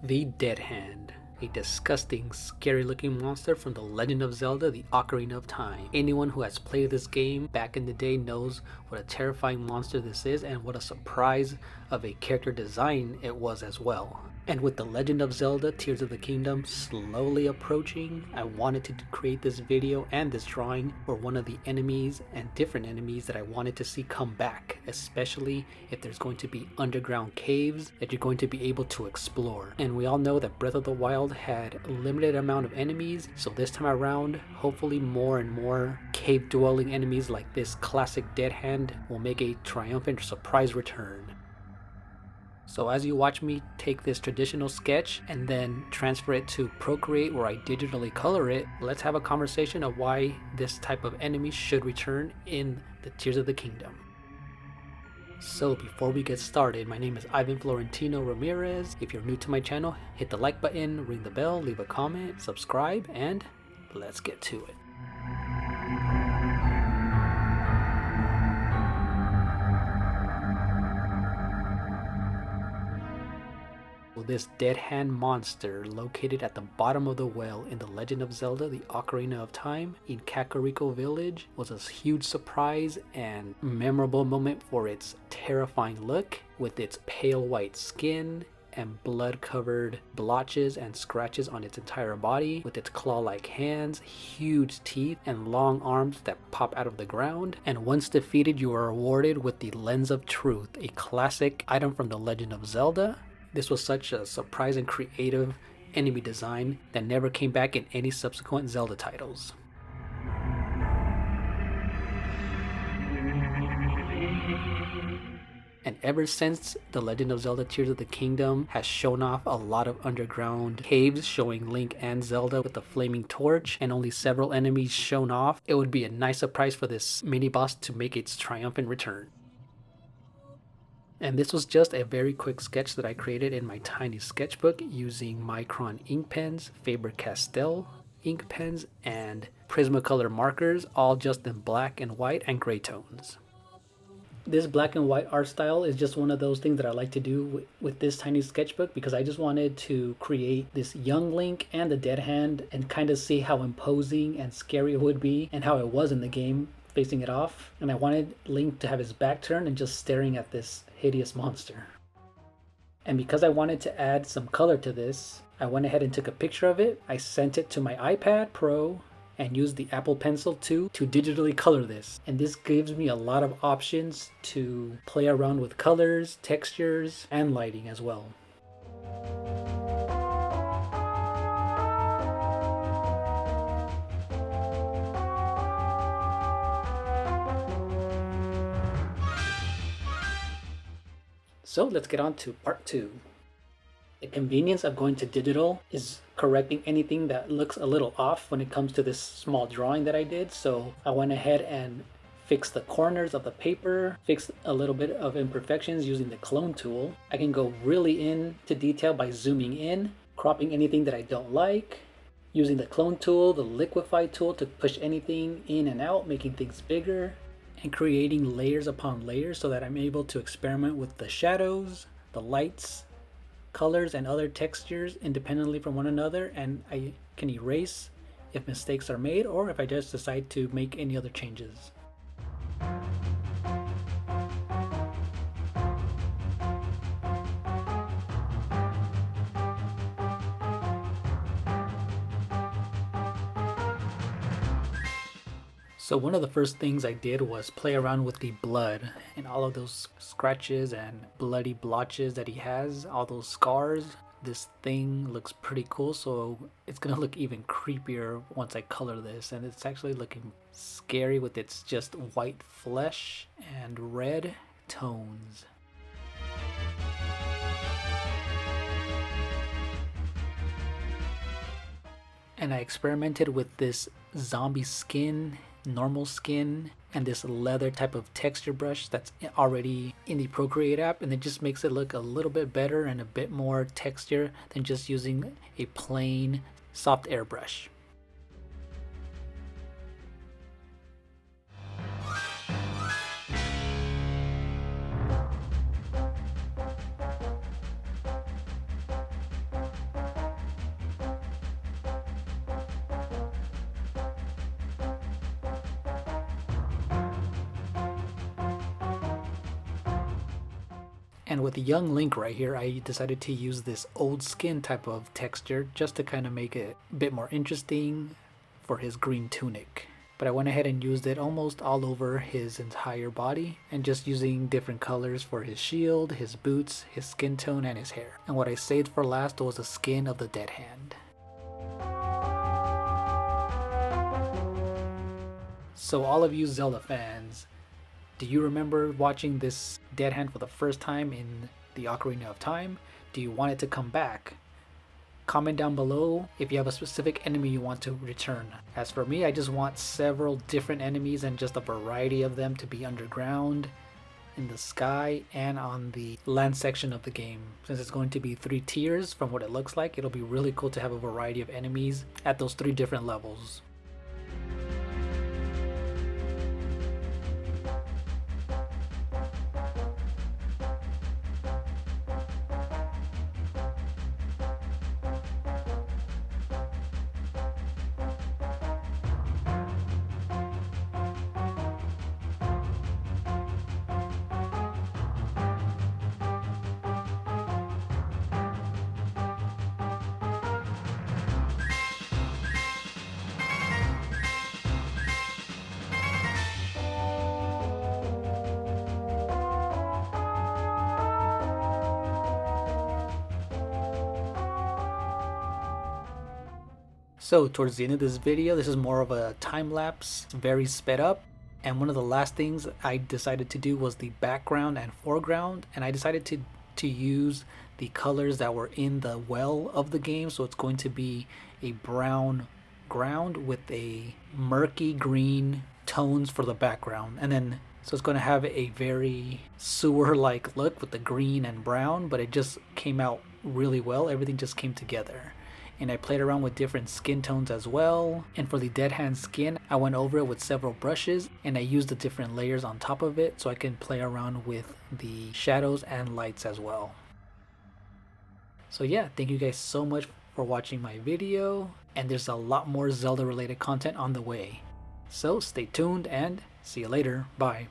The Dead Hand, a disgusting, scary looking monster from the Legend of Zelda, the Ocarina of Time. Anyone who has played this game back in the day knows what a terrifying monster this is and what a surprise of a character design it was as well. And with the Legend of Zelda Tears of the Kingdom slowly approaching, I wanted to create this video and this drawing for one of the enemies and different enemies that I wanted to see come back, especially if there's going to be underground caves that you're going to be able to explore. And we all know that Breath of the Wild had a limited amount of enemies, so this time around, hopefully more and more cave dwelling enemies like this classic Dead Hand will make a triumphant surprise return. So as you watch me take this traditional sketch and then transfer it to Procreate where I digitally color it, let's have a conversation of why this type of enemy should return in the Tears of the Kingdom. So before we get started, my name is Ivan Florentino Ramirez. If you're new to my channel, hit the like button, ring the bell, leave a comment, subscribe, and let's get to it. This Dead Hand monster, located at the bottom of the well in The Legend of Zelda, the Ocarina of Time in Kakariko Village, was a huge surprise and memorable moment for its terrifying look, with its pale white skin and blood-covered blotches and scratches on its entire body, with its claw-like hands, huge teeth, and long arms that pop out of the ground. And once defeated, you are awarded with the Lens of Truth, a classic item from The Legend of Zelda. This was such a surprise and creative enemy design that never came back in any subsequent Zelda titles. And ever since The Legend of Zelda Tears of the Kingdom has shown off a lot of underground caves showing Link and Zelda with the flaming torch and only several enemies shown off, it would be a nice surprise for this mini boss to make its triumphant return. And this was just a very quick sketch that I created in my tiny sketchbook using Micron ink pens, Faber-Castell ink pens, and Prismacolor markers, all just in black and white and gray tones. This black and white art style is just one of those things that I like to do with this tiny sketchbook, because I just wanted to create this young Link and the Dead Hand and kind of see how imposing and scary it would be and how it was in the game facing it off. And I wanted Link to have his back turned and just staring at this hideous monster. And because I wanted to add some color to this, I went ahead and took a picture of it. I sent it to my iPad Pro and used the Apple Pencil 2 to digitally color this. And this gives me a lot of options to play around with colors, textures, and lighting as well. So let's get on to part 2. The convenience of going to digital is correcting anything that looks a little off when it comes to this small drawing that I did. So I went ahead and fixed the corners of the paper, fixed a little bit of imperfections using the clone tool. I can go really into detail by zooming in, cropping anything that I don't like, using the clone tool, the liquify tool to push anything in and out, making things bigger, and creating layers upon layers so that I'm able to experiment with the shadows, the lights, colors, and other textures independently from one another, and I can erase if mistakes are made or if I just decide to make any other changes. So one of the first things I did was play around with the blood and all of those scratches and bloody blotches that he has, all those scars. This thing looks pretty cool, so it's gonna look even creepier once I color this, and it's actually looking scary with its just white flesh and red tones. And I experimented with this zombie skin, normal skin, and this leather type of texture brush that's already in the Procreate app, and it just makes it look a little bit better and a bit more texture than just using a plain soft airbrush. And with young Link right here, I decided to use this old skin type of texture just to kind of make it a bit more interesting for his green tunic. But I went ahead and used it almost all over his entire body, and just using different colors for his shield, his boots, his skin tone, and his hair. And what I saved for last was the skin of the Dead Hand. So all of you Zelda fans, do you remember watching this Dead Hand for the first time in the Ocarina of Time? Do you want it to come back? Comment down below if you have a specific enemy you want to return. As for me, I just want several different enemies and just a variety of them to be underground, in the sky, and on the land section of the game. Since it's going to be 3 tiers from what it looks like, it'll be really cool to have a variety of enemies at those 3 different levels. So towards the end of this video, this is more of a time lapse, very sped up. And one of the last things I decided to do was the background and foreground. And I decided to use the colors that were in the well of the game. So it's going to be a brown ground with a murky green tones for the background. And then, so it's going to have a very sewer-like look with the green and brown, but it just came out really well. Everything just came together. And I played around with different skin tones as well. And for the Dead Hand skin, I went over it with several brushes, and I used the different layers on top of it so I can play around with the shadows and lights as well. So yeah, thank you guys so much for watching my video, and there's a lot more Zelda related content on the way. So stay tuned and see you later. Bye.